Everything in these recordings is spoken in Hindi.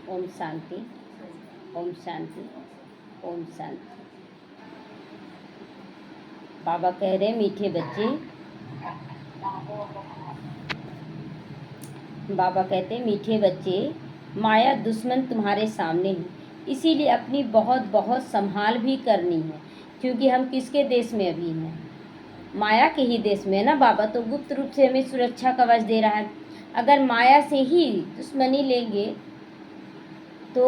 ओम शांति, ओम शांति, ओम शांति। बाबा कह रहे मीठे बच्चे, बाबा कहते मीठे बच्चे, माया दुश्मन तुम्हारे सामने है, इसीलिए अपनी बहुत बहुत संभाल भी करनी है, क्योंकि हम किसके देश में अभी हैं? माया के ही देश में है ना। बाबा तो गुप्त रूप से हमें सुरक्षा कवच दे रहा है। अगर माया से ही दुश्मनी लेंगे तो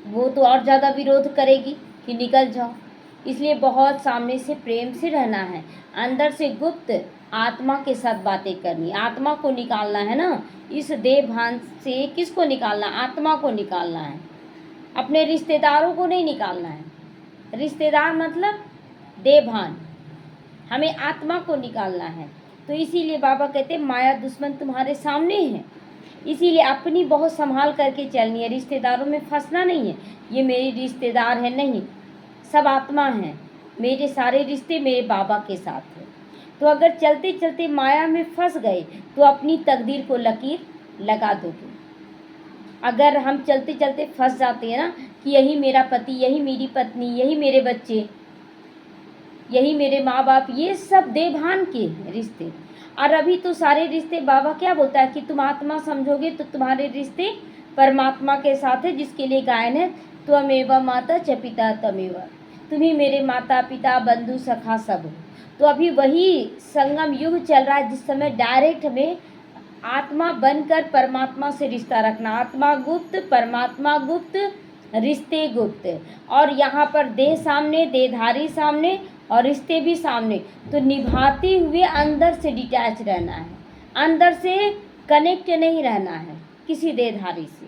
वो तो और ज़्यादा विरोध करेगी कि निकल जाओ। इसलिए बहुत सामने से प्रेम से रहना है, अंदर से गुप्त आत्मा के साथ बातें करनी, आत्मा को निकालना है ना। इस देह भान से किसको निकालना? आत्मा को निकालना है, अपने रिश्तेदारों को नहीं निकालना है। रिश्तेदार मतलब देह भान, हमें आत्मा को निकालना है। तो इसीलिए बाबा कहते माया दुश्मन तुम्हारे सामने है, इसीलिए अपनी बहुत संभाल करके चलनी है। रिश्तेदारों में फंसना नहीं है, ये मेरे रिश्तेदार है नहीं, सब आत्मा हैं। मेरे सारे रिश्ते मेरे बाबा के साथ हैं। तो अगर चलते चलते माया में फंस गए तो अपनी तकदीर को लकीर लगा दोगे। अगर हम चलते चलते फंस जाते हैं ना कि यही मेरा पति, यही मेरी पत्नी, यही मेरे बच्चे, यही मेरे माँ बाप, ये सब देवभान के रिश्ते। और अभी तो सारे रिश्ते बाबा क्या बोलता है कि तुम आत्मा समझोगे तो तुम्हारे रिश्ते परमात्मा के साथ है, जिसके लिए गायन है त्वमेव माता च पिता तमेव, तुम ही मेरे माता पिता बंधु सखा सब हो। तो अभी वही संगम युग चल रहा है, जिस समय डायरेक्ट हमें आत्मा बनकर परमात्मा से रिश्ता रखना। आत्मा गुप्त, परमात्मा गुप्त, रिश्ते गुप्त। और यहाँ पर देह सामने, देहधारी सामने और रिश्ते भी सामने। तो निभाते हुए अंदर से डिटैच रहना है, अंदर से कनेक्ट नहीं रहना है किसी देहधारी से।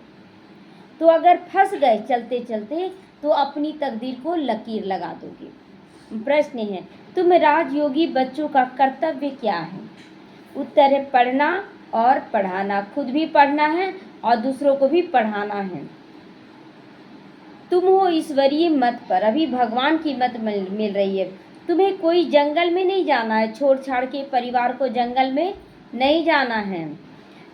तो अगर फंस गए चलते चलते तो अपनी तकदीर को लकीर लगा दोगे। प्रश्न है, तुम राजयोगी बच्चों का कर्तव्य क्या है? उत्तर है पढ़ना और पढ़ाना, खुद भी पढ़ना है और दूसरों को भी पढ़ाना है। तुम हो ईश्वरीय मत पर, अभी भगवान की मत मिल रही है। तुम्हें कोई जंगल में नहीं जाना है, छोड़ छाड़ के परिवार को जंगल में नहीं जाना है।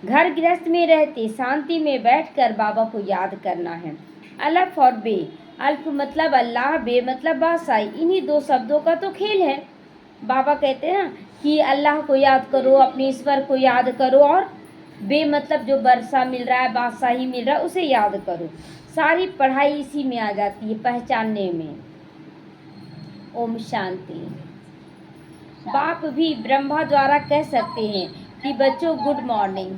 घर गृहस्थ में रहते शांति में बैठकर बाबा को याद करना है। अल्फ और बे, अल्फ मतलब अल्लाह, बे मतलब बादशाह, इन्हीं दो शब्दों का तो खेल है। बाबा कहते हैं ना कि अल्लाह को याद करो, अपने ईश्वर को याद करो, और बे मतलब जो वर्षा मिल रहा है, बादशाही मिल रहा है, उसे याद करो। सारी पढ़ाई इसी में आ जाती है, पहचानने में। ओम शांति। बाप भी ब्रह्मा द्वारा कह सकते हैं कि बच्चों गुड मॉर्निंग।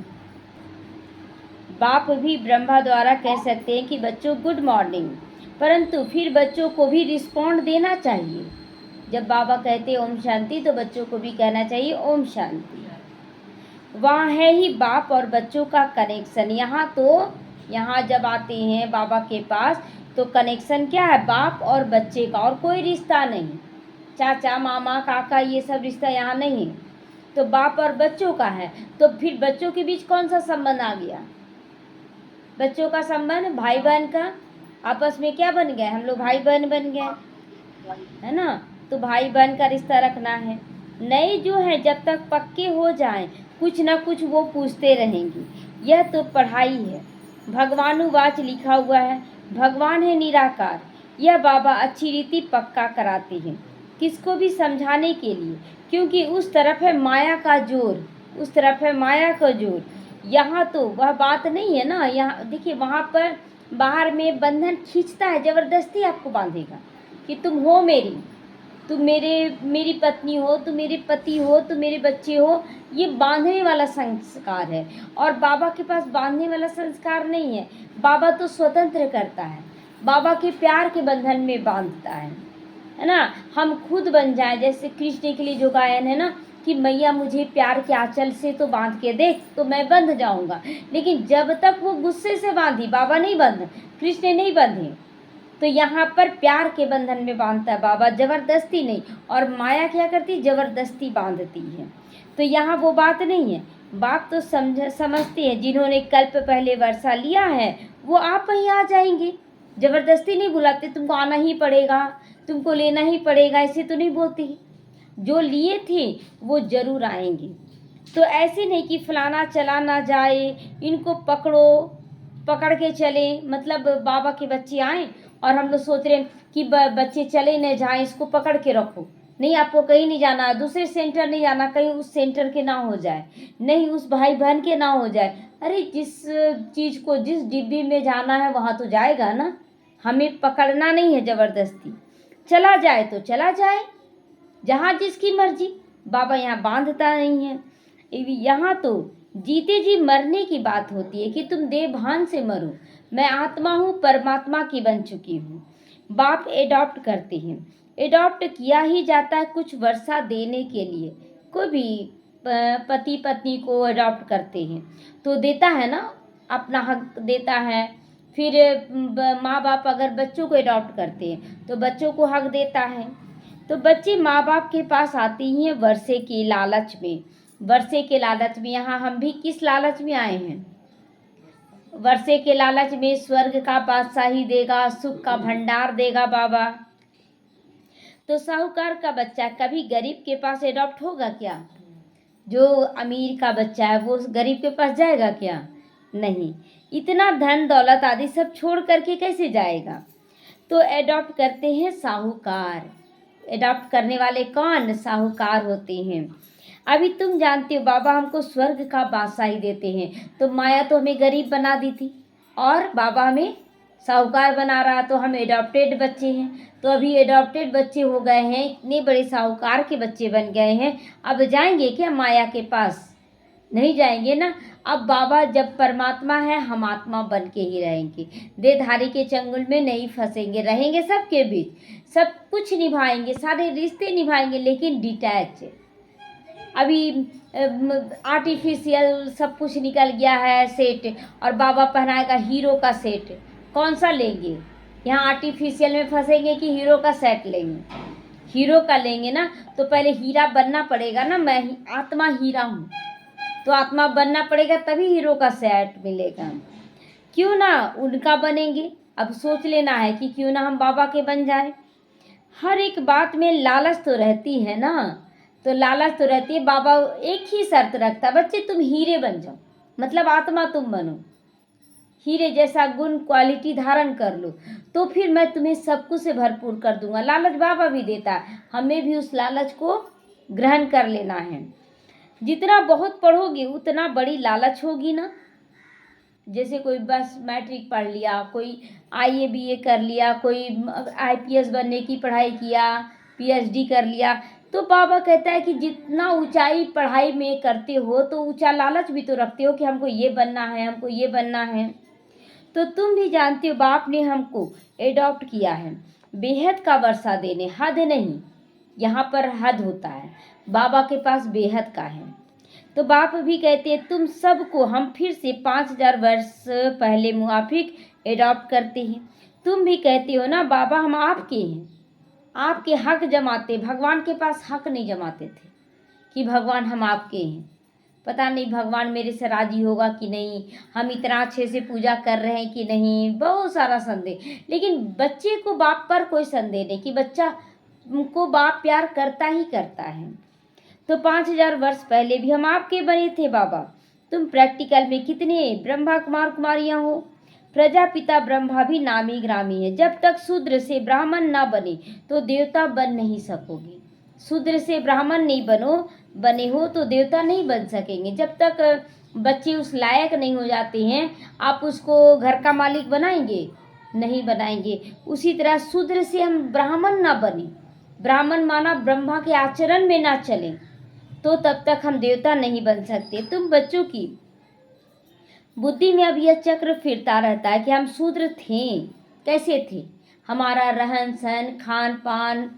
बाप भी ब्रह्मा द्वारा कह सकते हैं कि बच्चों गुड मॉर्निंग, परंतु फिर बच्चों को भी रिस्पॉन्ड देना चाहिए। जब बाबा कहते हैं ओम शांति तो बच्चों को भी कहना चाहिए ओम शांति। वहाँ है ही बाप और बच्चों का कनेक्शन। यहाँ जब आते हैं बाबा के पास तो कनेक्शन क्या है? बाप और बच्चे का, और कोई रिश्ता नहीं। चाचा मामा काका ये सब रिश्ता यहाँ नहीं है, तो बाप और बच्चों का है। तो फिर बच्चों के बीच कौन सा संबंध आ गया? बच्चों का संबंध भाई बहन का, आपस में क्या बन गए? हम लोग भाई बहन बन गए, है ना। तो भाई बहन का रिश्ता रखना है। नए जो है जब तक पक्के हो जाएं कुछ ना कुछ वो पूछते रहेंगे। यह तो पढ़ाई है। भगवानुवाच लिखा हुआ है, भगवान है निराकार। यह बाबा अच्छी रीति पक्का कराते हैं, किसको भी समझाने के लिए, क्योंकि उस तरफ है माया का जोर, उस तरफ है माया का जोर। यहाँ तो वह बात नहीं है ना। यहाँ देखिए, वहाँ पर बाहर में बंधन खींचता है, ज़बरदस्ती आपको बांधेगा कि तुम हो मेरी, तुम मेरी पत्नी हो, तुम मेरे पति हो, तुम मेरे बच्चे हो। ये बांधने वाला संस्कार है, और बाबा के पास बांधने वाला संस्कार नहीं है। बाबा तो स्वतंत्र करता है, बाबा के प्यार के बंधन में बांधता है ना। हम खुद बन जाए, जैसे कृष्ण के लिए जो गायन है ना कि मैया मुझे प्यार के आंचल से तो बांध के देख तो मैं बंध जाऊंगा। लेकिन जब तक वो गुस्से से बांधी, बाबा नहीं बंध, कृष्ण नहीं बंधे। तो यहाँ पर प्यार के बंधन में बांधता है बाबा, जबरदस्ती नहीं। और माया क्या करती? जबरदस्ती बांधती है। तो यहाँ वो बात नहीं है। बाप तो समझते हैं, जिन्होंने कल्प पहले वर्षा लिया है वो आप ही आ जाएंगे। जबरदस्ती नहीं बुलाते, तुमको आना ही पड़ेगा, तुमको लेना ही पड़ेगा, ऐसे तो नहीं बोलते। जो लिए थे वो जरूर आएंगे। तो ऐसे नहीं कि फलाना चला ना जाए, इनको पकड़ो पकड़ के चले, मतलब बाबा के बच्चे आए और हम लोग सोच रहे हैं कि बच्चे चले न जाएं, इसको पकड़ के रखो, नहीं आपको कहीं नहीं जाना, दूसरे सेंटर नहीं जाना, कहीं उस सेंटर के ना हो जाए, नहीं उस भाई बहन के ना हो जाए। अरे जिस चीज़ को जिस डिब्बी में जाना है वहाँ तो जाएगा ना, हमें पकड़ना नहीं है ज़बरदस्ती, चला जाए तो चला जाए, जहाँ जिसकी मर्जी। बाबा यहाँ बांधता नहीं है। यहाँ तो जीते जी मरने की बात होती है कि तुम देवभान से मरो, मैं आत्मा हूँ, परमात्मा की बन चुकी हूँ। बाप एडॉप्ट करते हैं, एडॉप्ट किया ही जाता है कुछ वर्षा देने के लिए। कोई भी पति पत्नी को एडॉप्ट करते हैं तो देता है ना, अपना हक देता है। फिर माँ बाप अगर बच्चों को एडॉप्ट करते हैं तो बच्चों को हक देता है। तो बच्चे माँ बाप के पास आते ही हैं वर्षे के लालच में, वर्षे के लालच में। यहाँ हम भी किस लालच में आए हैं? वर्षे के लालच में। स्वर्ग का बादशाही देगा, सुख का भंडार देगा बाबा। तो साहूकार का बच्चा कभी गरीब के पास एडॉप्ट होगा क्या? जो अमीर का बच्चा है वो गरीब के पास जाएगा क्या? नहीं, इतना धन दौलत आदि सब छोड़ करके कैसे जाएगा? तो एडॉप्ट करते हैं साहूकार। एडॉप्ट करने वाले कौन? साहूकार होते हैं। अभी तुम जानते हो बाबा हमको स्वर्ग का बादशाही देते हैं, तो माया तो हमें गरीब बना दी थी और बाबा हमें साहूकार बना रहा, तो हम एडॉप्टेड बच्चे हैं। तो अभी एडॉप्टेड बच्चे हो गए हैं, इतने बड़े साहूकार के बच्चे बन गए हैं, अब जाएंगे क्या माया के पास? नहीं जाएंगे ना। अब बाबा जब परमात्मा है, हम आत्मा बन के ही रहेंगे, देहधारी के चंगुल में नहीं फंसेंगे, रहेंगे सबके बीच, सब कुछ निभाएंगे, सारे रिश्ते निभाएंगे, लेकिन डिटैच। अभी आर्टिफिशियल सब कुछ निकल गया है सेट, और बाबा पहनाएगा हीरो का सेट, कौन सा लेंगे? यहाँ आर्टिफिशियल में फंसेंगे कि हीरो का सेट लेंगे? हीरो का लेंगे ना, तो पहले हीरा बनना पड़ेगा ना। मैं आत्मा हीरा हूँ, तो आत्मा बनना पड़ेगा तभी हीरो का सेट मिलेगा। क्यों ना उनका बनेंगे? अब सोच लेना है कि क्यों ना हम बाबा के बन जाए। हर एक बात में लालच तो रहती है ना, तो लालच तो रहती है। बाबा एक ही शर्त रखता, बच्चे तुम हीरे बन जाओ, मतलब आत्मा तुम बनो, हीरे जैसा गुण क्वालिटी धारण कर लो, तो फिर मैं तुम्हें सब कुछ से भरपूर कर दूंगा। लालच बाबा भी देता है, हमें भी उस लालच को ग्रहण कर लेना है। जितना बहुत पढ़ोगे उतना बड़ी लालच होगी ना। जैसे कोई बस मैट्रिक पढ़ लिया, कोई IAA BA कर लिया, कोई IPS बनने की पढ़ाई किया, PhD कर लिया, तो बाबा कहता है कि जितना ऊंचाई पढ़ाई में करते हो तो ऊंचा लालच भी तो रखते हो कि हमको ये बनना है, हमको ये बनना है। तो तुम भी जानते हो बाप ने हमको एडॉप्ट किया है बेहद का वर्षा देने, हद नहीं। यहाँ पर हद होता है, बाबा के पास बेहद का है। तो बाप भी कहते हैं तुम सबको हम फिर से 5000 वर्ष पहले मुआफिक एडॉप्ट करते हैं। तुम भी कहते हो ना बाबा हम आपके हैं, आपके हक जमाते। भगवान के पास हक नहीं जमाते थे कि भगवान हम आपके हैं, पता नहीं भगवान मेरे से राजी होगा कि नहीं, हम इतना अच्छे से पूजा कर रहे हैं कि नहीं, बहुत सारा संदेह। लेकिन बच्चे को बाप पर कोई संदेह नहीं कि बच्चा को बाप प्यार करता ही करता है। तो 5000 वर्ष पहले भी हम आपके बने थे बाबा। तुम प्रैक्टिकल में कितने ब्रह्मा कुमार कुमारियाँ हो, प्रजापिता ब्रह्मा भी नामी ग्रामी है। जब तक शूद्र से ब्राह्मण ना बने तो देवता बन नहीं सकोगे। शूद्र से ब्राह्मण नहीं बने हो तो देवता नहीं बन सकेंगे। जब तक बच्चे उस लायक नहीं हो जाते हैं, आप उसको घर का मालिक बनाएंगे? नहीं बनाएंगे। उसी तरह शूद्र से हम ब्राह्मण ना बने, ब्राह्मण माना ब्रह्मा के आचरण में ना चलें, तो तब तक हम देवता नहीं बन सकते। तुम बच्चों की बुद्धि में अब यह चक्र फिरता रहता है कि हम शूद्र थे, कैसे थे, हमारा रहन सहन खान पान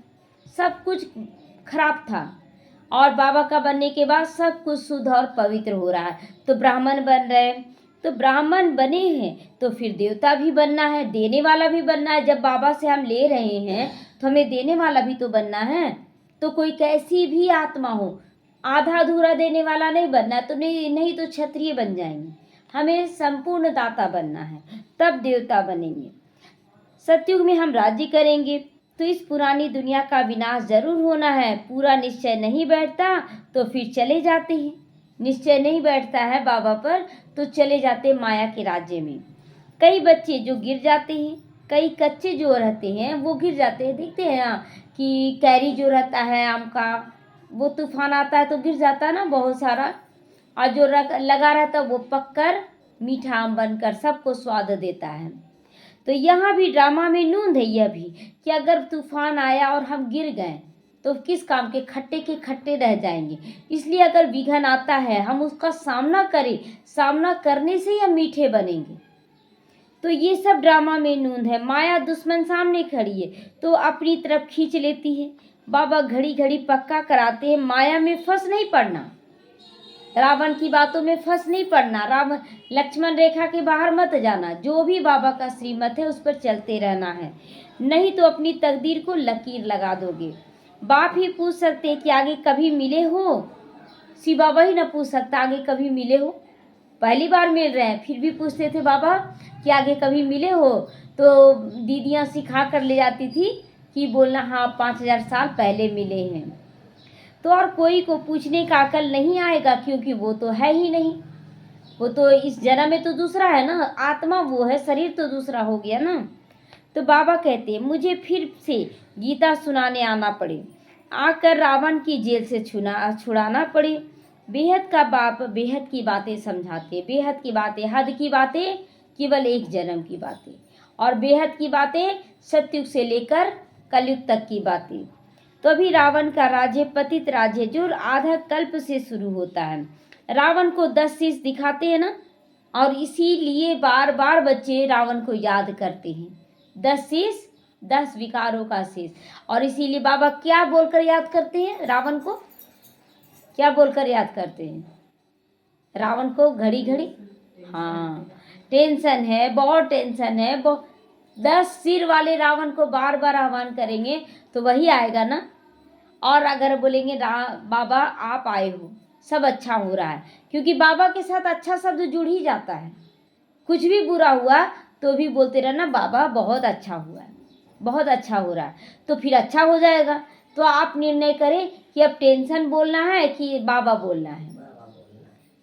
सब कुछ खराब था, और बाबा का बनने के बाद सब कुछ शुद्ध और पवित्र हो रहा है। तो ब्राह्मण बन रहे, तो ब्राह्मण बने हैं तो फिर देवता भी बनना है, देने वाला भी बनना है। जब बाबा से हम ले रहे हैं तो हमें देने वाला भी तो बनना है। तो कोई कैसी भी आत्मा हो, आधा अधूरा देने वाला नहीं बनना है, तो नहीं तो क्षत्रिय बन जाएंगे। हमें संपूर्ण दाता बनना है, तब देवता बनेंगे। सतयुग में हम राज्य करेंगे, तो इस पुरानी दुनिया का विनाश जरूर होना है। पूरा निश्चय नहीं बैठता तो फिर चले जाते हैं, निश्चय नहीं बैठता है बाबा पर तो चले जाते माया के राज्य में। कई बच्चे जो गिर जाते हैं, कई कच्चे जो रहते हैं वो गिर जाते हैं। देखते हैं ना कि कैरी जो रहता है आम का, वो तूफान आता है तो गिर जाता है ना बहुत सारा, और जो लगा रहता है वो पककर मीठा आम बनकर सबको स्वाद देता है। तो यहाँ भी ड्रामा में नूंद है यह भी कि अगर तूफान आया और हम गिर गए तो किस काम के खट्टे रह जाएंगे। इसलिए अगर विघन आता है हम उसका सामना करें, सामना करने से ही हम मीठे बनेंगे। तो ये सब ड्रामा में नूंद है। माया दुश्मन सामने खड़ी है तो अपनी तरफ खींच लेती है। बाबा घड़ी घड़ी पक्का कराते हैं माया में फंस नहीं पड़ना, रावण की बातों में फंस नहीं पड़ना, राम लक्ष्मण रेखा के बाहर मत जाना। जो भी बाबा का श्रीमत है उस पर चलते रहना है, नहीं तो अपनी तकदीर को लकीर लगा दोगे। बाप ही पूछ सकते हैं कि आगे कभी मिले हो, शिव बाबा ही ना पूछ सकता आगे कभी मिले हो। पहली बार मिल रहे हैं फिर भी पूछते थे बाबा कि आगे कभी मिले हो। तो दीदियाँ सिखा कर ले जाती थी कि बोलना हाँ 5000 साल पहले मिले हैं। तो और कोई को पूछने का अकल नहीं आएगा क्योंकि वो तो है ही नहीं, वो तो इस जन्म में तो दूसरा है ना, आत्मा वो है, शरीर तो दूसरा हो गया ना। तो बाबा कहते हैं मुझे फिर से गीता सुनाने आना पड़े, आकर रावण की जेल से छुड़ाना पड़े। बेहद का बाप बेहद की बातें समझाते, बेहद की बातें, हद की बातें केवल एक जन्म की बातें, और बेहद की बातें सतयुग से लेकर कलयुग तक की बातें। तो अभी रावण का राज्य पतित राज्य जो आधा कल्प से शुरू होता है। रावण को 10 शीश दिखाते हैं ना, और इसीलिए बार बार बच्चे रावण को याद करते हैं। 10 शीश 10 विकारों का शीश, और इसीलिए बाबा क्या बोलकर याद करते हैं रावण को, क्या बोलकर याद करते हैं रावण को घड़ी घड़ी? हाँ, टेंशन है, बहुत टेंशन है, बहुत। 10 सिर वाले रावण को बार बार आह्वान करेंगे तो वही आएगा ना। और अगर बोलेंगे बाबा आप आए हो, सब अच्छा हो रहा है, क्योंकि बाबा के साथ अच्छा शब्द जुड़ ही जाता है। कुछ भी बुरा हुआ तो भी बोलते रहना बाबा बहुत अच्छा हुआ है, बहुत अच्छा हो रहा है, तो फिर अच्छा हो जाएगा। तो आप निर्णय करें कि अब टेंशन बोलना है कि बाबा बोलना है।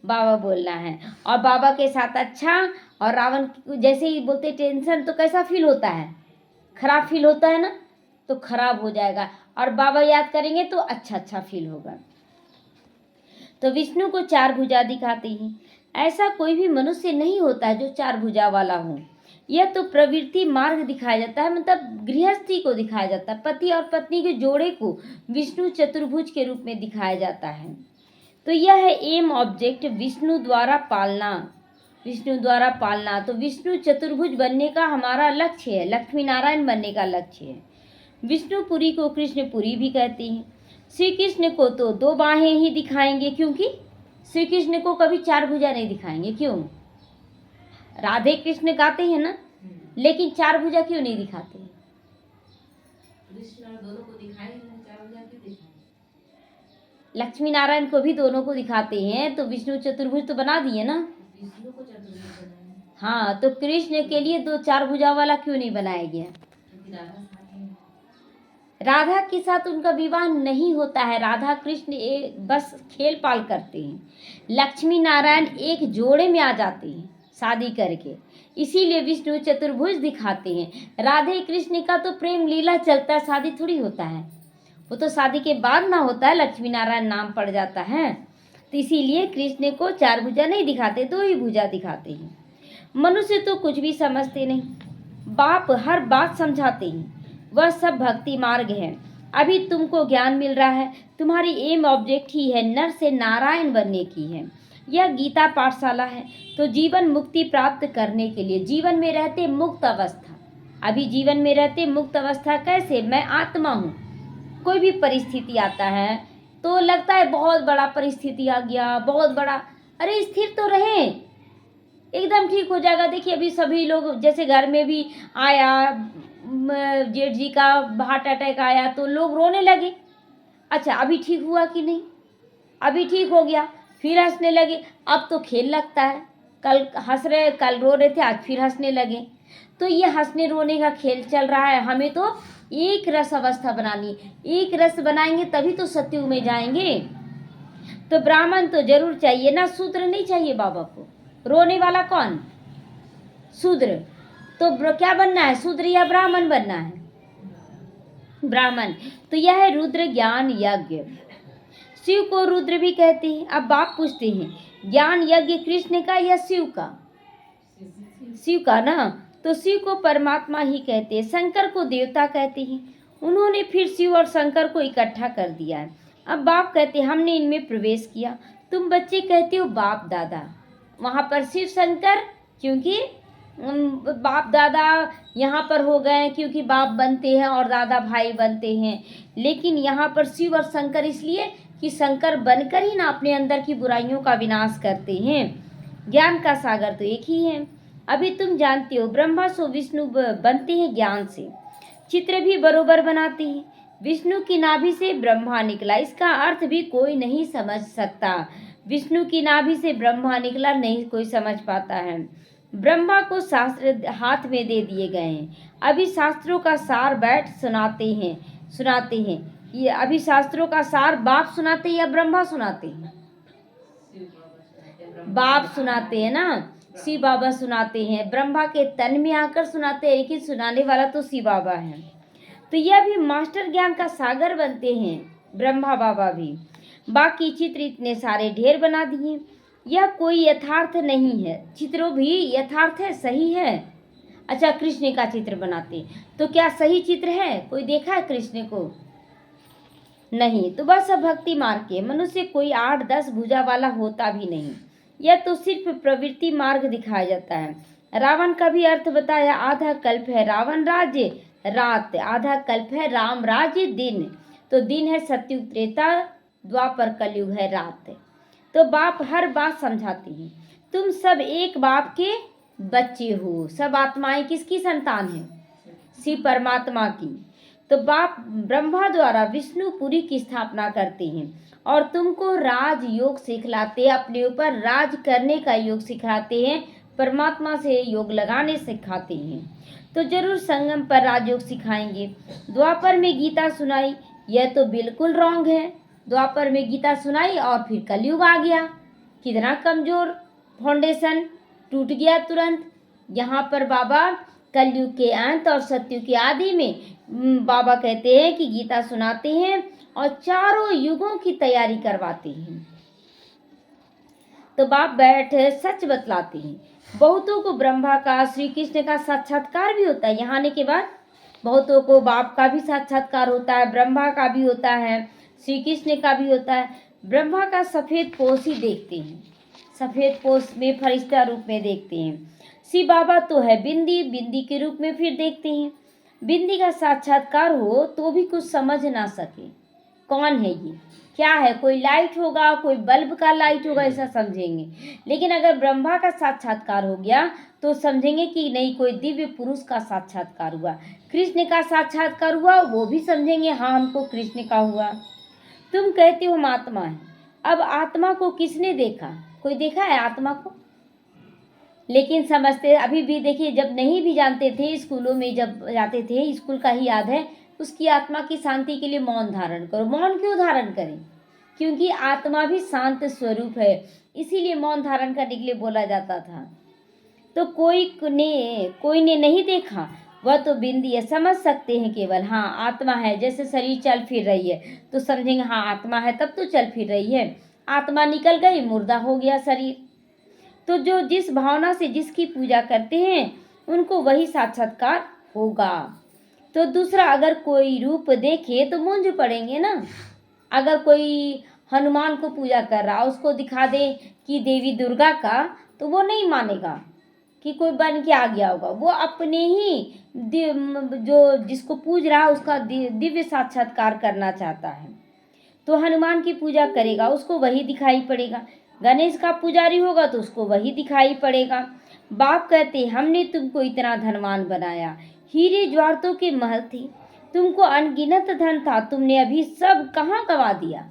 बाबा बोलना है, और बाबा के साथ अच्छा। और रावण जैसे ही बोलते टेंशन तो कैसा फील होता है, खराब फील होता है ना, तो खराब हो जाएगा। और बाबा याद करेंगे तो अच्छा अच्छा फील होगा। तो विष्णु को 4 भुजा दिखाते हैं। ऐसा कोई भी मनुष्य नहीं होता है जो 4 भुजा वाला हो। यह तो प्रवृत्ति मार्ग दिखाया जाता है, मतलब गृहस्थी को दिखाया जाता है, पति और पत्नी के जोड़े को विष्णु चतुर्भुज के रूप में दिखाया जाता है। तो यह है एम ऑब्जेक्ट, विष्णु द्वारा पालना, विष्णु द्वारा पालना। तो विष्णु चतुर्भुज बनने का हमारा लक्ष्य है, लक्ष्मी नारायण बनने का लक्ष्य है। विष्णुपुरी को कृष्णपुरी भी कहते हैं। श्री कृष्ण को तो 2 बाहें ही दिखाएंगे, क्योंकि श्री कृष्ण को कभी 4 भुजा नहीं दिखाएंगे। क्यों? राधे कृष्ण गाते हैं ना, लेकिन 4 भुजा क्यों नहीं दिखाते? दोनों को दिखाएंगे, 4 भुजा क्यों दिखाएंगे? लक्ष्मी नारायण को भी दोनों को दिखाते हैं, तो विष्णु चतुर्भुज तो बना दिए ना, विष्णु को चतुर्भुज बनाए। हाँ, तो कृष्ण के लिए 2 4 भुजा वाला क्यों नहीं बनाया गया? राधा के साथ उनका विवाह नहीं होता है, राधा कृष्ण बस खेल पाल करते हैं। लक्ष्मी नारायण एक जोड़े में आ जाते हैं शादी करके, इसीलिए विष्णु चतुर्भुज दिखाते हैं। राधे कृष्ण का तो प्रेम लीला चलता है, शादी थोड़ी होता है, वो तो शादी के बाद ना होता है, लक्ष्मी नारायण नाम पड़ जाता है। तो इसीलिए कृष्ण को 4 भुजा नहीं दिखाते, 2 ही भुजा दिखाते हैं। मनुष्य तो कुछ भी समझते नहीं, बाप हर बात समझाते हैं, वह सब भक्ति मार्ग है। अभी तुमको ज्ञान मिल रहा है, तुम्हारी एम ऑब्जेक्ट ही है नर से नारायण बनने की है। यह गीता पाठशाला है, तो जीवन मुक्ति प्राप्त करने के लिए, जीवन में रहते मुक्त अवस्था। अभी जीवन में रहते मुक्त अवस्था कैसे? मैं आत्मा हूँ, कोई भी परिस्थिति आता है तो लगता है बहुत बड़ा परिस्थिति आ गया, बहुत बड़ा, अरे स्थिर तो रहे, एकदम ठीक हो जाएगा। देखिए अभी सभी लोग, जैसे घर में भी आया जेठ जी का हार्ट अटैक आया तो लोग रोने लगे। अच्छा, अभी ठीक हुआ कि नहीं? अभी ठीक हो गया, फिर हंसने लगे। अब तो खेल लगता है, कल हंस रहे, कल रो रहे थे, आज फिर हंसने लगे। तो ये हंसने रोने का खेल चल रहा है। हमें तो एक रस अवस्था बनानी, एक रस बनाएंगे तभी तो सत्युग में जाएंगे। तो ब्राह्मण तो जरूर चाहिए ना, शूद्र नहीं चाहिए बाबा को। रोने वाला कौन? शूद्र। तो क्या बनना है, शूद्र या ब्राह्मण बनना है? ब्राह्मण। तो यह है रुद्र ज्ञान यज्ञ। शिव को रुद्र भी कहते हैं। अब बाप पूछते हैं ज्ञान यज्ञ कृष्ण का या शिव का? शिव का ना। तो शिव को परमात्मा ही कहते हैं, शंकर को देवता कहते हैं। उन्होंने फिर शिव और शंकर को इकट्ठा कर दिया है। अब बाप कहते हैं हमने इनमें प्रवेश किया। तुम बच्चे कहते हो बाप दादा, वहाँ पर शिव शंकर, क्योंकि बाप दादा यहाँ पर हो गए क्योंकि बाप बनते हैं और दादा भाई बनते हैं। लेकिन यहाँ पर शिव और शंकर इसलिए कि शंकर बनकर ही ना अपने अंदर की बुराइयों का विनाश करते हैं। ज्ञान का सागर तो एक ही है। अभी तुम जानते हो ब्रह्मा सो विष्णु बनते हैं ज्ञान से। चित्र भी बरोबर बनाते हैं। विष्णु की नाभि से ब्रह्मा निकला, इसका अर्थ भी कोई नहीं समझ सकता। विष्णु की नाभि से ब्रह्मा निकला नहीं कोई समझ पाता है। ब्रह्मा को शास्त्र हाथ में दे दिए गए हैं। अभी शास्त्रों का सार बैठ सुनाते हैं। ये अभी शास्त्रों का सार बाप सुनाते हैं या ब्रह्मा सुनाते हैं? बाप सुनाते हैं ना, शिव बाबा सुनाते हैं। ब्रह्मा के तन में आकर सुनाते हैं, लेकिन सुनाने वाला तो शिव बाबा है। तो यह भी मास्टर ज्ञान का सागर बनते हैं ब्रह्मा बाबा भी। बाकी चित्र इतने सारे ढेर बना दिए, यह कोई यथार्थ नहीं है। चित्रों भी यथार्थ है, सही है। अच्छा, कृष्ण का चित्र बनाते, तो क्या सही चित्र है? कोई देखा है कृष्ण को? नहीं। तो बस भक्ति मार्ग के मनुष्य कोई 8-10 भुजा वाला होता भी नहीं। यह तो सिर्फ प्रवृत्ति मार्ग दिखाया जाता है। रावण का भी अर्थ बताया, आधा कल्प है रावण राज्य रात, आधा कल्प है राम राज्य दिन। तो दिन है सतयुग त्रेता, द्वापर कलयुग है रात। तो बाप हर बात समझाते हैं। तुम सब एक बाप के बच्चे हो। सब आत्माएं किसकी संतान है? शिव परमात्मा की। तो बाप ब्रह्मा द्वारा विष्णुपुरी की स्थापना करते हैं और तुमको राज योग सिखलाते हैं, अपने ऊपर राज करने का योग सिखाते हैं, परमात्मा से योग लगाने सिखाते हैं। तो जरूर संगम पर राजयोग सिखाएंगे। द्वापर में गीता सुनाई, यह तो बिल्कुल रॉन्ग है। द्वापर में गीता सुनाई और फिर कलयुग आ गया। कितना कमजोर फाउंडेशन, टूट गया तुरंत। यहाँ पर बाबा कलयुग के अंत और सतयुग के आदि में बाबा कहते हैं कि गीता सुनाते हैं और चारों युगों की तैयारी करवाते हैं। तो बाप बैठ सच बतलाते हैं। बहुतों को ब्रह्मा का, श्री कृष्ण का साक्षात्कार भी होता है। यहाँ आने के बाद बहुतों को बाप का भी साक्षात्कार होता है, ब्रह्मा का भी होता है, श्री कृष्ण का भी होता है। ब्रह्मा का सफ़ेद पोष ही देखते हैं, सफ़ेद पोष में फरिश्ता रूप में देखते हैं। शिव बाबा तो है बिंदी, बिंदी के रूप में फिर देखते हैं। बिंदी का साक्षात्कार हो तो भी कुछ समझ ना सके, कौन है ये, क्या है, कोई लाइट होगा, कोई बल्ब का लाइट होगा, ऐसा समझेंगे। लेकिन अगर ब्रह्मा का साक्षात्कार हो गया तो समझेंगे कि नहीं, कोई दिव्य पुरुष का साक्षात्कार हुआ। कृष्ण का साक्षात्कार हुआ, वो भी समझेंगे हाँ हमको कृष्ण का हुआ। तुम कहते हो हम आत्मा है। अब आत्मा को किसने देखा? कोई देखा है आत्मा को? लेकिन समझते अभी भी, देखिए जब नहीं भी जानते थे, स्कूलों में जब जाते थे, स्कूल का ही याद है, उसकी आत्मा की शांति के लिए मौन धारण करो। मौन क्यों धारण करें? क्योंकि आत्मा भी शांत स्वरूप है, इसीलिए मौन धारण करने के लिए बोला जाता था। तो कोई ने नहीं देखा, वह तो बिंदी है, समझ सकते हैं केवल हाँ आत्मा है। जैसे शरीर चल फिर रही है तो समझेंगे हाँ आत्मा है, तब तो चल फिर रही है। आत्मा निकल गई, मुर्दा हो गया शरीर। तो जो जिस भावना से जिसकी पूजा करते हैं उनको वही साक्षात्कार होगा। तो दूसरा, अगर कोई रूप देखे तो मूंझ पड़ेंगे ना। अगर कोई हनुमान को पूजा कर रहा, उसको दिखा दे कि देवी दुर्गा का, तो वो नहीं मानेगा कि कोई बन के आ गया होगा। वो अपने ही जो जिसको पूज रहा है उसका दिव्य साक्षात्कार करना चाहता है, तो हनुमान की पूजा करेगा, उसको वही दिखाई पड़ेगा। गणेश का पुजारी होगा तो उसको वही दिखाई पड़ेगा। बाप कहते हमने तुमको इतना धनवान बनाया, हीरे ज्वारतों के महल थे, तुमको अनगिनत धन था, तुमने अभी सब कहाँ गंवा दिया।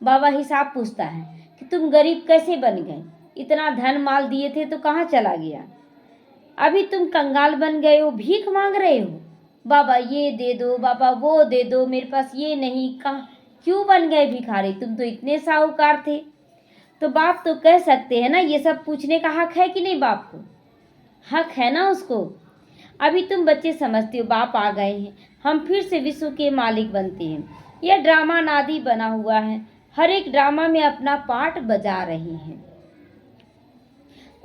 बाबा हिसाब पूछता है कि तुम गरीब कैसे बन गए, इतना धन माल दिए थे तो कहाँ चला गया। अभी तुम कंगाल बन गए हो, भीख मांग रहे हो, बाबा ये दे दो, बाबा वो दे दो, मेरे पास ये नहीं। कहाँ क्यों बन गए भिखारी, तुम तो इतने साहूकार थे। तो बाप तो कह सकते हैं ना, ये सब पूछने का हक है कि नहीं बाप को? हक है ना उसको। अभी तुम बच्चे समझते हो बाप आ गए हैं, हम फिर से विश्व के मालिक बनते हैं। यह ड्रामा नादी बना हुआ है, हर एक ड्रामा में अपना पार्ट बजा रहे हैं।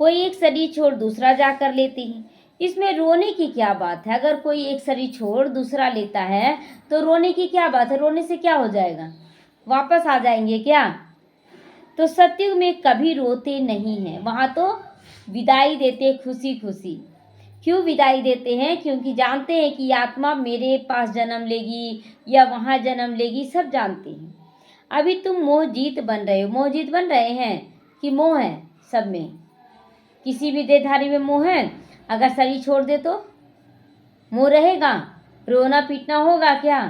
कोई एक शरीर छोड़ दूसरा जाकर लेते हैं, इसमें रोने की क्या बात है? अगर कोई एक शरीर छोड़ दूसरा लेता है तो रोने की क्या बात है? रोने से क्या हो जाएगा? वापस आ जाएंगे क्या? तो सतयुग में कभी रोते नहीं हैं, वहाँ तो विदाई देते खुशी खुशी। क्यों विदाई देते हैं? क्योंकि जानते हैं कि आत्मा मेरे पास जन्म लेगी या वहाँ जन्म लेगी, सब जानते हैं। अभी तुम मोह जीत बन रहे हो। मोह जीत बन रहे हैं कि मोह है सब में? किसी भी देहधारी में मोह है? अगर शरीर छोड़ दे तो मोह रहेगा? रोना पीटना होगा क्या?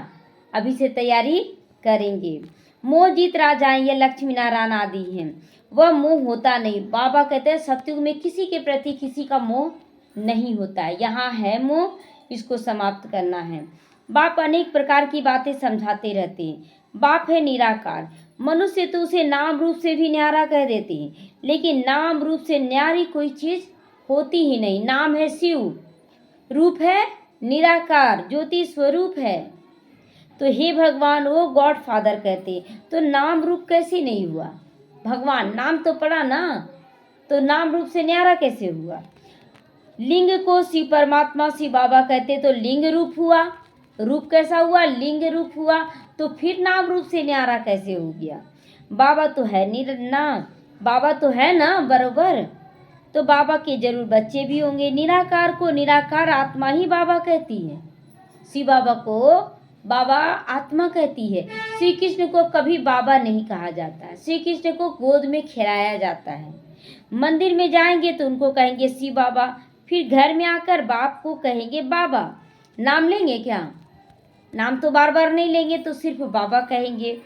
अभी से तैयारी करेंगे। मोह जीत राजाएं या लक्ष्मी नारायण आदि हैं, वह मोह होता नहीं। बाबा कहते हैं सतयुग में किसी के प्रति किसी का मोह नहीं होता है। यहाँ है मोह, इसको समाप्त करना है। बाप अनेक प्रकार की बातें समझाते रहते हैं। बाप है निराकार। मनुष्य तो उसे नाम रूप से भी न्यारा कह देते हैं, लेकिन नाम रूप से न्यारी कोई चीज होती ही नहीं। नाम है शिव, रूप है निराकार, ज्योति स्वरूप है। तो हे भगवान, वो गॉड फादर कहते, तो नाम रूप कैसे नहीं हुआ? भगवान नाम तो पड़ा ना, तो नाम रूप से न्यारा कैसे हुआ? लिंग को शिव परमात्मा शिव बाबा कहते, तो लिंग रूप हुआ। रूप कैसा हुआ? लिंग रूप हुआ। तो फिर नाम रूप से न्यारा कैसे हो गया? बाबा तो है नहीं ना, बाबा तो है ना बरोबर। तो बाबा के जरूर बच्चे भी होंगे। निराकार को निराकार आत्मा ही बाबा कहती है। शिव बाबा को बाबा आत्मा कहती है। श्री कृष्ण को कभी बाबा नहीं कहा जाता है, श्री कृष्ण को गोद में खिलाया जाता है। मंदिर में जाएंगे तो उनको कहेंगे शिव बाबा, फिर घर में आकर बाप को कहेंगे बाबा। नाम लेंगे क्या? नाम तो बार बार नहीं लेंगे, तो सिर्फ बाबा कहेंगे।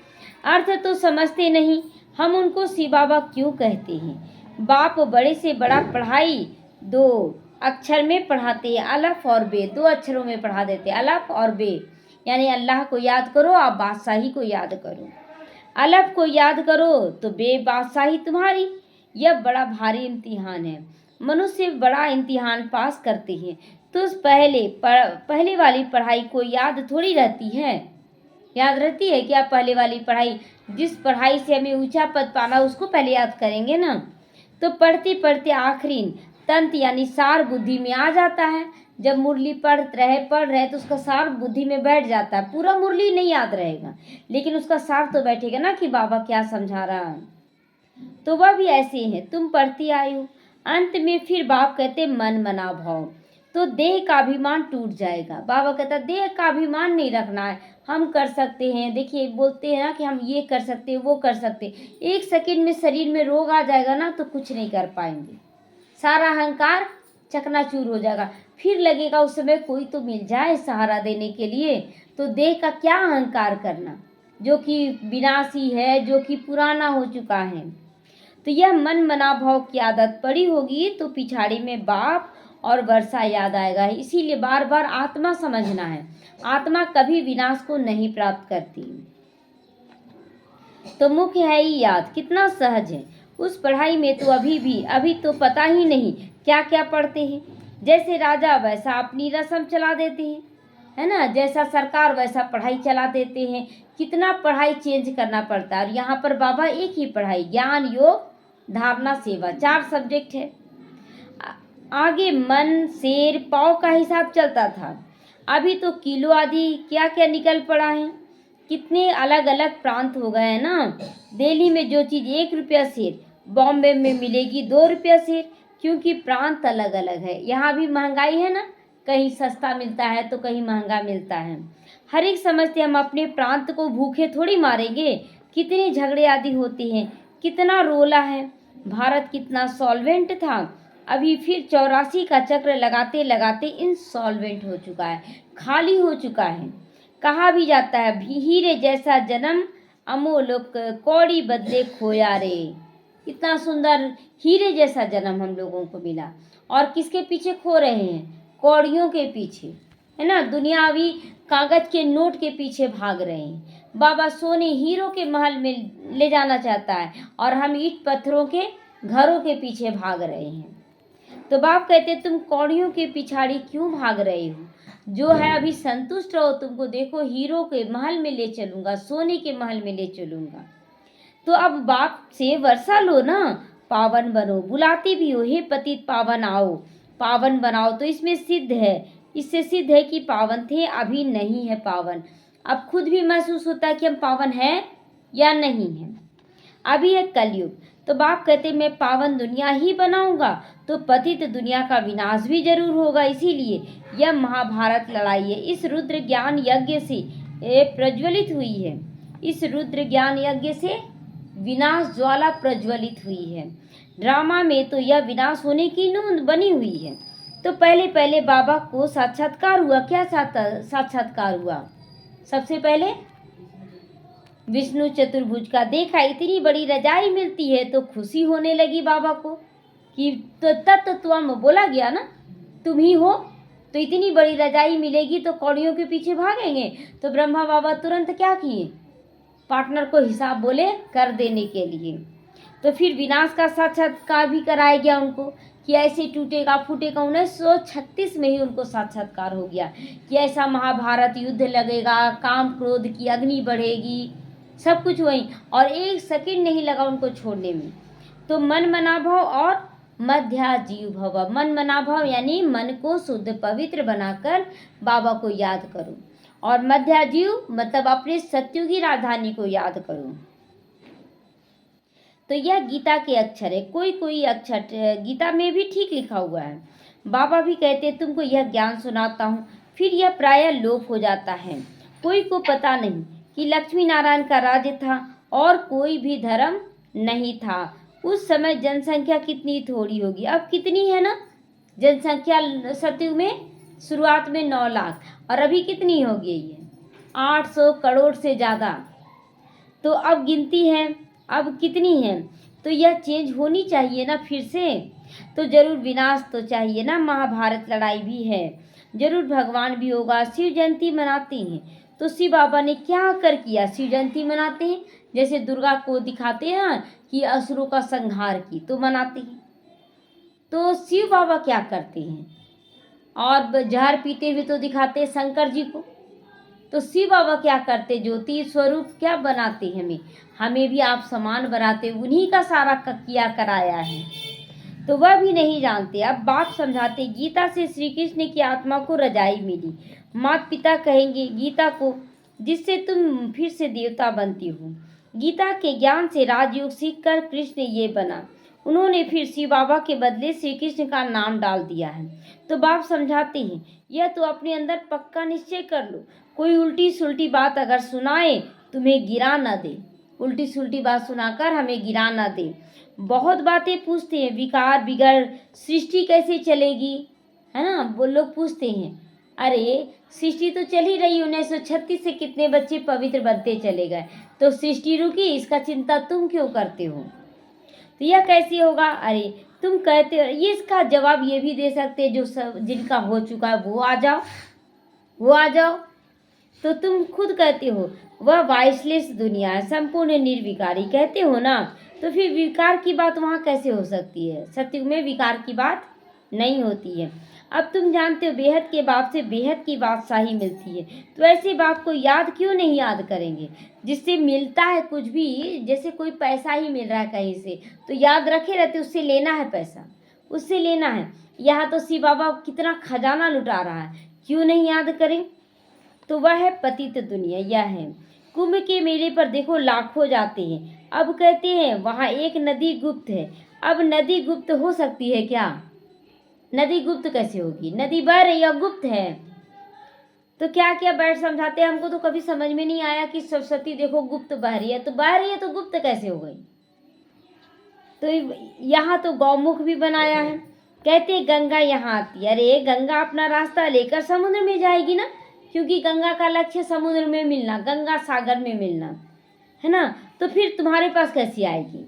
अर्थ तो समझते नहीं, हम उनको शिव बाबा क्यों कहते हैं? बाप बड़े से बड़ा पढ़ाई दो अक्षर में पढ़ाते हैं, अलफ और बे, दो अक्षरों में पढ़ा देते हैं, अलफ और बे। यानी अल्लाह को याद करो, आप बादशाही को याद करो। अलफ को याद करो तो बे बादशाही तुम्हारी। यह बड़ा भारी इम्तिहान है। मनुष्य बड़ा इम्तिहान पास करते हैं तो पहले वाली पढ़ाई को याद थोड़ी रहती है। याद रहती है क्या पहले वाली पढ़ाई? जिस पढ़ाई से हमें ऊंचा पद पाना उसको पहले याद करेंगे ना। तो पढ़ते पढ़ते आखिरी तंत यानी सार बुद्धि में आ जाता है। जब मुरली पढ़ रहे तो उसका सार बुद्धि में बैठ जाता है। पूरा मुरली नहीं याद रहेगा, लेकिन उसका सार तो बैठेगा ना कि बाबा क्या समझा रहा है। तो वह भी ऐसे ही है, तुम पढ़ती आई हो। अंत में फिर बाप कहते मन मना भाव, तो देह का अभिमान टूट जाएगा। बाबा कहता देह का अभिमान नहीं रखना है, हम कर सकते हैं। देखिए बोलते हैं ना कि हम ये कर सकते हैं, वो कर सकते हैं। एक सेकंड में शरीर में रोग आ जाएगा ना तो कुछ नहीं कर पाएंगे, सारा अहंकार चकनाचूर हो जाएगा। फिर लगेगा उस समय कोई तो मिल जाए सहारा देने के लिए। तो देह का क्या अहंकार करना, जो कि विनाशी है, जो कि पुराना हो चुका है। तो यह मन मना भाव की आदत पड़ी होगी तो पिछाड़ी में बाप और वर्षा याद आएगा। इसीलिए बार बार आत्मा समझना है, आत्मा कभी विनाश को नहीं प्राप्त करती। तो मुख्य है ही याद, कितना सहज है। उस पढ़ाई में तो अभी तो पता ही नहीं क्या क्या पढ़ते हैं। जैसे राजा वैसा अपनी रस्म चला देते हैं, है ना। जैसा सरकार वैसा पढ़ाई चला देते हैं। कितना पढ़ाई चेंज करना पड़ता है। और यहाँ पर बाबा एक ही पढ़ाई, ज्ञान योग धारणा सेवा, 4 सब्जेक्ट है। आगे मन शेर पाव का हिसाब चलता था, अभी तो किलो आदि क्या क्या निकल पड़ा है। कितने अलग अलग प्रांत हो गए हैं ना। दिल्ली में जो चीज़ 1 रुपया शेर बॉम्बे में मिलेगी 2 रुपया शेर, क्योंकि प्रांत अलग अलग है। यहाँ भी महंगाई है ना, कहीं सस्ता मिलता है तो कहीं महंगा मिलता है। हर एक समझते हम अपने प्रांत को भूखे थोड़ी मारेंगे। कितने झगड़े आदि होते हैं, कितना रोला है। भारत कितना सॉल्वेंट था, अभी फिर 84 का चक्र लगाते लगाते इंसॉल्वेंट हो चुका है, खाली हो चुका है। कहा भी जाता है हीरे जैसा जन्म अमोलोक कौड़ी बदले खोया रे। कितना सुंदर हीरे जैसा जन्म हम लोगों को मिला, और किसके पीछे खो रहे हैं? कौड़ियों के पीछे, है ना। दुनियावी कागज के नोट के पीछे भाग रहे हैं। बाबा सोने हीरो के महल में ले जाना चाहता है और हम ईंट पत्थरों के घरों के पीछे भाग रहे हैं। तो बाप कहते तुम कौड़ियों के पिछाड़ी क्यों भाग रहे हो, जो है अभी संतुष्ट रहो, तुमको देखो हीरो के महल में ले चलूंगा, सोने के महल में ले चलूंगा। तो अब बाप से वर्षा लो ना, पावन बनो, बुलाती भी हो, हे पतित पावन आओ, पावन बनाओ। तो इसमें सिद्ध है, इससे सिद्ध है कि पावन थे, अभी नहीं है पावन। अब खुद भी महसूस होता है कि हम पावन हैं या नहीं हैं। अभी है कलयुग। तो बाप कहते मैं पावन दुनिया ही बनाऊंगा, तो पतित दुनिया का विनाश भी जरूर होगा। इसीलिए यह महाभारत लड़ाई है, इस रुद्र ज्ञान यज्ञ से प्रज्वलित हुई है। इस रुद्र ज्ञान यज्ञ से विनाश ज्वाला प्रज्वलित हुई है। ड्रामा में तो यह विनाश होने की नूंद बनी हुई है। तो पहले पहले बाबा को साक्षात्कार हुआ। क्या साक्षात्कार हुआ? सबसे पहले विष्णु चतुर्भुज का देखा, इतनी बड़ी रजाई मिलती है तो खुशी होने लगी बाबा को कि तो तत्त्वम बोला गया ना, तुम ही हो, तो इतनी बड़ी रजाई मिलेगी तो कौड़ियों के पीछे भागेंगे। तो ब्रह्मा बाबा तुरंत क्या किए? पार्टनर को हिसाब बोले कर देने के लिए। तो फिर विनाश का साक्षात्कार भी कराया गया उनको कि ऐसे टूटेगा फूटेगा। 1936 में ही उनको साक्षात्कार हो गया कि ऐसा महाभारत युद्ध लगेगा, काम क्रोध की अग्नि बढ़ेगी, सब कुछ वही, और एक सेकंड नहीं लगा उनको छोड़ने में। तो मन मनाभव और मध्याजीव भव, मन मनाभव यानी मन को शुद्ध पवित्र बनाकर बाबा को याद करो, और मध्याजीव मतलब अपने सत्युगी राजधानी को याद करो। तो यह गीता के अक्षर है, कोई कोई अक्षर गीता में भी ठीक लिखा हुआ है। बाबा भी कहते तुमको यह ज्ञान सुनाता हूँ, फिर यह प्राय लोप हो जाता है। कोई को पता नहीं कि लक्ष्मी नारायण का राज्य था और कोई भी धर्म नहीं था। उस समय जनसंख्या कितनी थोड़ी होगी, अब कितनी है ना जनसंख्या? सतयुग में शुरुआत में 9 लाख, और अभी कितनी हो गई है? 800 करोड़ से ज़्यादा। तो अब गिनती है अब कितनी है? तो यह चेंज होनी चाहिए ना फिर से। तो जरूर विनाश तो चाहिए ना, महाभारत लड़ाई भी है, जरूर भगवान भी होगा। शिव जयंती मनाते हैं, तो शिव बाबा ने क्या कर किया? शिव जयंती मनाते हैं, जैसे दुर्गा को दिखाते हैं ना कि असुरों का संहार की, तो मनाते हैं। तो शिव बाबा क्या करते हैं? और जहर पीते हुए तो दिखाते हैं शंकर जी को। तो शिव बाबा क्या करते? ज्योति स्वरूप क्या बनाते हमें, हमें भी आप समान बनाते, उन्हीं का सारा किया कराया है। तो वह भी नहीं जानते। अब बाप समझाते, गीता से श्री कृष्ण की आत्मा को रजाई मिली। माता पिता कहेंगे गीता को, जिससे तुम फिर से देवता बनती हो। गीता के ज्ञान से राजयोग सीखकर कृष्ण ये बना। उन्होंने फिर शिव बाबा के बदले श्री कृष्ण का नाम डाल दिया है। तो बाप समझाते हैं, यह तो अपने अंदर पक्का निश्चय कर लो, कोई उल्टी सुल्टी बात अगर सुनाए तुम्हें गिरा न दे, उल्टी सुल्टी बात सुनाकर हमें गिरा न दे। बहुत बातें पूछते हैं, विकार बिगड़ सृष्टि कैसे चलेगी, है ना? वो लोग पूछते हैं, अरे सृष्टि तो चल ही रही, 1936 से कितने बच्चे पवित्र बनते चले गए, तो सृष्टि रुकी, इसका चिंता तुम क्यों करते हो? तो यह कैसे होगा? अरे तुम कहते हो, ये इसका जवाब ये भी दे सकते, जो सब जिनका हो चुका है वो आ जाओ, वो आ जाओ। तो तुम खुद कहते हो वह वाइसलेस दुनिया है, संपूर्ण निर्विकारी कहते हो ना, तो फिर विकार की बात वहाँ कैसे हो सकती है? सत्युग में विकार की बात नहीं होती है। अब तुम जानते हो बेहद के बाप से बेहद की बादशाही मिलती है, तो ऐसे बाप को याद क्यों नहीं याद करेंगे? जिससे मिलता है कुछ भी, जैसे कोई पैसा ही मिल रहा है कहीं से, तो याद रखे रहते, उससे लेना है पैसा, उससे लेना है। यहाँ तो शिव बाबा कितना खजाना लुटा रहा है, क्यों नहीं याद करें? तो वह है पतित दुनिया। यह है कुंभ के मेले पर देखो लाखों जाते हैं। अब कहते हैं वहाँ एक नदी गुप्त है। अब नदी गुप्त हो सकती है क्या? नदी गुप्त कैसे होगी? नदी बह रही है, गुप्त है। तो क्या क्या बैठ समझाते हैं हमको, तो कभी समझ में नहीं आया कि सरस्वती देखो गुप्त बह रही है, तो बह रही है तो गुप्त कैसे हो गई? तो यहाँ तो गौमुख भी बनाया है। कहते गंगा यहाँ आती है, अरे गंगा अपना रास्ता लेकर समुद्र में जाएगी ना, क्योंकि गंगा का लक्ष्य समुद्र में मिलना, गंगा सागर में मिलना है ना। तो फिर तुम्हारे पास कैसी आएगी?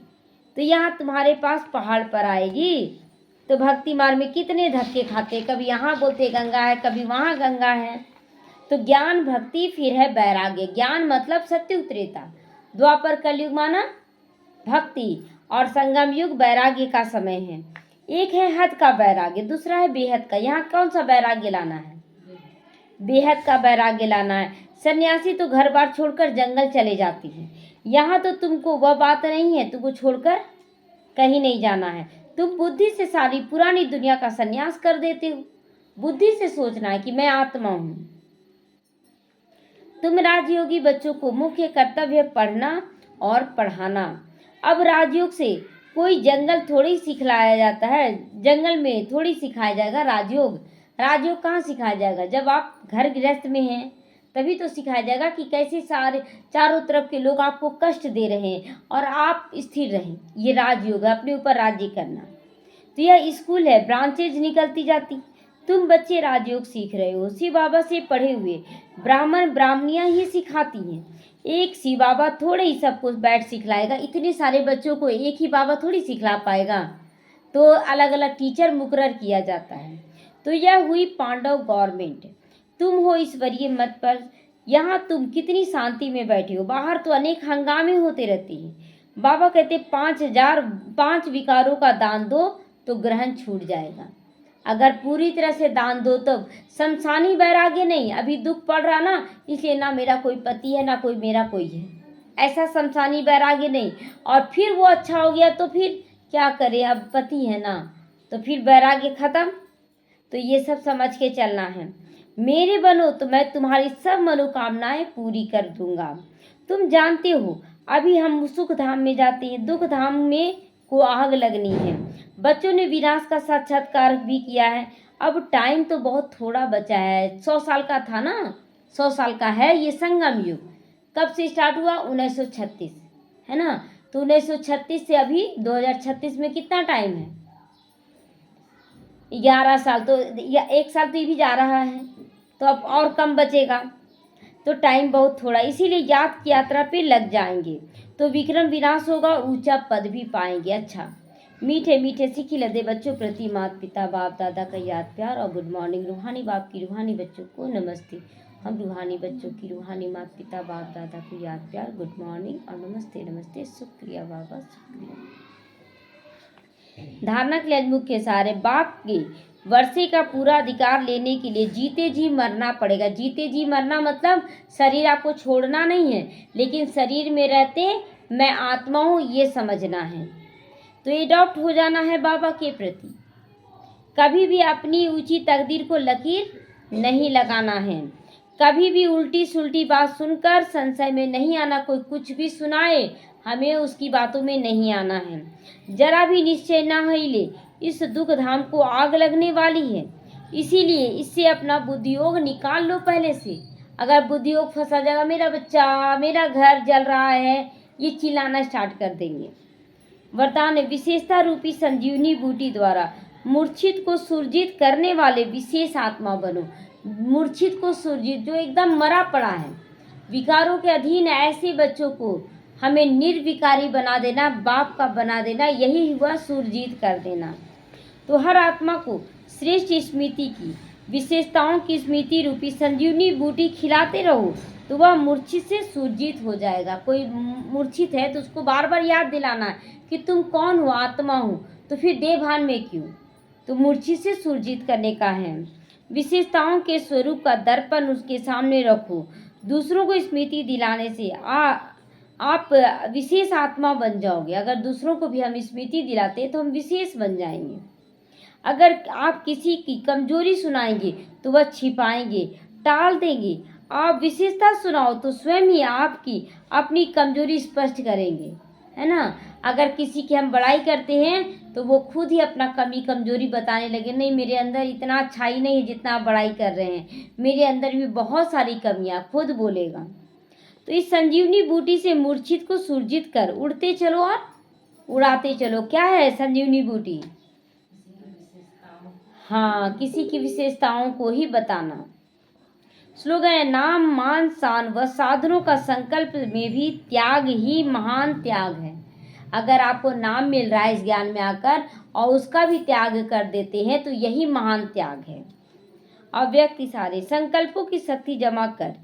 तो यहाँ तुम्हारे पास पहाड़ पर आएगी। तो भक्ति मार्ग में कितने धक्के खाते, कभी यहाँ बोलते गंगा है, कभी वहाँ गंगा है। तो ज्ञान भक्ति फिर है वैराग्य। ज्ञान मतलब सत्युग त्रेता, द्वापर कलयुग माना भक्ति, और संगम युग वैराग्य का समय है। एक है हद का वैराग्य, दूसरा है बेहद का। यहाँ कौन सा वैराग्य लाना है? बेहद का वैराग्य लाना है। सन्यासी तो घर बार छोड़कर जंगल चले जाती है, यहाँ तो तुमको वह बात नहीं है, तुमको छोड़कर कहीं नहीं जाना है। तुम बुद्धि से सारी पुरानी दुनिया का सन्यास कर देते हो। बुद्धि से सोचना है कि मैं आत्मा हूँ। तुम राजयोगी बच्चों को मुख्य कर्तव्य पढ़ना और पढ़ाना। अब राजयोग से कोई जंगल थोड़ी सिखलाया जाता है, जंगल में थोड़ी सिखाया जाएगा राजयोग। राजयोग कहाँ सिखाया जाएगा? जब आप घर गृहस्थ में हैं तभी तो सिखाया जाएगा कि कैसे सारे चारों तरफ के लोग आपको कष्ट दे रहे हैं और आप स्थिर रहें। ये राजयोग है, अपने ऊपर राज्य करना। तो यह स्कूल है, ब्रांचेज निकलती जाती। तुम बच्चे राजयोग सीख रहे हो, शिव बाबा से पढ़े हुए। ब्राह्मण ब्राह्मणियाँ ही सिखाती हैं। एक शिव बाबा थोड़े ही सबको बैठ सिखलाएगा, इतने सारे बच्चों को एक ही बाबा थोड़ी सिखला पाएगा, तो अलग अलग टीचर मुकर्रर किया जाता है। तो यह हुई पांडव गवर्नमेंट। तुम हो ईश्वरीय मत पर। यहाँ तुम कितनी शांति में बैठे हो, बाहर तो अनेक हंगामे होते रहते हैं। बाबा कहते 5 विकारों का दान दो तो ग्रहण छूट जाएगा। अगर पूरी तरह से दान दो तो शमशानी वैराग्य नहीं, अभी दुख पड़ रहा ना, इसलिए ना मेरा कोई पति है ना कोई मेरा कोई है, ऐसा शमशानी वैराग्य नहीं। और फिर वो अच्छा हो गया तो फिर क्या करे, अब पति है ना, तो फिर वैराग्य खत्म। तो ये सब समझ के चलना है। मेरे बनो तो मैं तुम्हारी सब मनोकामनाएं पूरी कर दूंगा। तुम जानते हो अभी हम सुख धाम में जाते हैं, दुख धाम में को आग लगनी है। बच्चों ने विनाश का साक्षात्कार भी किया है। अब टाइम तो बहुत थोड़ा बचा है, 100 साल का था ना, 100 साल का है ये संगम युग। कब से स्टार्ट हुआ? 1936, है ना। तो 1936 से अभी 2036 में कितना टाइम है? 11 साल। तो या 1 साल तो ये भी जा रहा है, तो अब और कम बचेगा। तो टाइम बहुत थोड़ा, इसीलिए याद की यात्रा पे लग जाएंगे तो विक्रम विनाश होगा, ऊंचा पद भी पाएंगे। अच्छा, मीठे मीठे सीखी लदे बच्चों प्रति माता पिता बाप दादा का याद प्यार और गुड मॉर्निंग। रूहानी बाप की रूहानी बच्चों को नमस्ते। हम रूहानी बच्चों की रूहानी माता पिता बाप दादा को याद प्यार, गुड मॉर्निंग और नमस्ते नमस्ते। शुक्रिया बाबा, शुक्रिया। धारणा के लिए मुख्य सारे बाप के वर्षे का पूरा अधिकार लेने के लिए जीते जी मरना पड़ेगा। जीते जी मरना मतलब शरीर आपको छोड़ना नहीं है, लेकिन शरीर में रहते मैं आत्मा हूँ ये समझना है। तो एडॉप्ट हो जाना है बाबा के प्रति। कभी भी अपनी ऊंची तकदीर को लकीर नहीं लगाना है। कभी भी उल्टी सुल्टी बात सुनकर संशय में नहीं आना। कोई कुछ भी सुनाए हमें उसकी बातों में नहीं आना है। जरा भी निश्चय न हिले, इस दुख धाम को आग लगने वाली है, इसीलिए इससे अपना बुद्धियोग निकाल लो पहले से। अगर बुद्धियोग फंसा जाएगा, मेरा बच्चा, मेरा घर जल रहा है, ये चिल्लाना स्टार्ट कर देंगे। वरदान विशेषता रूपी संजीवनी बूटी द्वारा मूर्छित को सुरजित करने वाले विशेष आत्मा बनो। मूर्छित को सुरजित, जो एकदम मरा पड़ा है, विकारों के अधीन ऐसे बच्चों को हमें निर्विकारी बना देना, बाप का बना देना, यही हुआ सुरजीत कर देना। तो हर आत्मा को श्रेष्ठ स्मृति की, विशेषताओं की स्मृति रूपी संजीवनी बूटी खिलाते रहो तो वह मूर्छित से सुरजीत हो जाएगा। कोई मूर्छित है तो उसको बार बार याद दिलाना है कि तुम कौन हो, आत्मा हो, तो फिर देवभान में क्यों? तो मूर्छित से सुरजीत करने का है। विशेषताओं के स्वरूप का दर्पण उसके सामने रखो। दूसरों को स्मृति दिलाने से आप विशेष आत्मा बन जाओगे। अगर दूसरों को भी हम स्मृति दिलाते तो हम विशेष बन जाएंगे। अगर आप किसी की कमजोरी सुनाएंगे तो वह छिपाएंगे, टाल देंगे। आप विशेषता सुनाओ तो स्वयं ही आपकी अपनी कमजोरी स्पष्ट करेंगे, है ना। अगर किसी की हम बड़ाई करते हैं तो वो खुद ही अपना कमी कमजोरी बताने लगे, नहीं मेरे अंदर इतना अच्छाई नहीं है जितना आप बड़ाई कर रहे हैं, मेरे अंदर भी बहुत सारी कमियां, खुद बोलेगा। तो इस संजीवनी बूटी से मूर्छित को सुरजित कर उड़ते चलो और उड़ाते चलो। क्या है संजीवनी बूटी? हाँ, किसी की विशेषताओं को ही बताना। स्लोगन है नाम मान शान व साधनों का संकल्प में भी त्याग ही महान त्याग है। अगर आपको नाम मिल रहा है इस ज्ञान में आकर और उसका भी त्याग कर देते हैं तो यही महान त्याग है। अव्यक्त इशारे संकल्पों की शक्ति जमा कर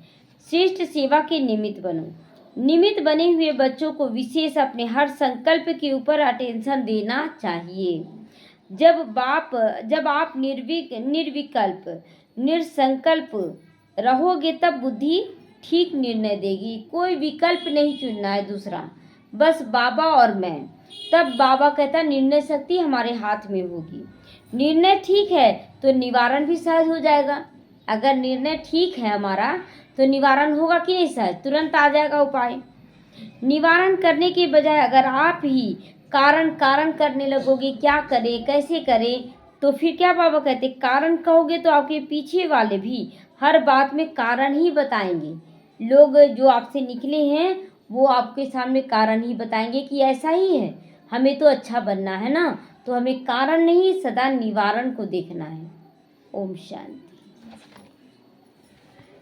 श्रेष्ठ सेवा के निमित्त बनो। निमित्त बने हुए बच्चों को विशेष अपने हर संकल्प के ऊपर अटेंशन देना चाहिए। जब आप निर्विकल्प निरसंकल्प रहोगे तब बुद्धि ठीक निर्णय देगी। कोई विकल्प नहीं चुनना है दूसरा, बस बाबा और मैं। तब बाबा कहता निर्णय शक्ति हमारे हाथ में होगी। निर्णय ठीक है तो निवारण भी सहज हो जाएगा। अगर निर्णय ठीक है हमारा तो निवारण होगा कि नहीं सहज, तुरंत आ जाएगा उपाय। निवारण करने के बजाय अगर आप ही कारण कारण करने लगोगे, क्या करें कैसे करें, तो फिर क्या बाबा कहते कारण कहोगे तो आपके पीछे वाले भी हर बात में कारण ही बताएंगे। लोग जो आपसे निकले हैं वो आपके सामने कारण ही बताएंगे कि ऐसा ही है, हमें तो अच्छा बनना है ना, तो हमें कारण नहीं सदा निवारण को देखना है। ओम शांति।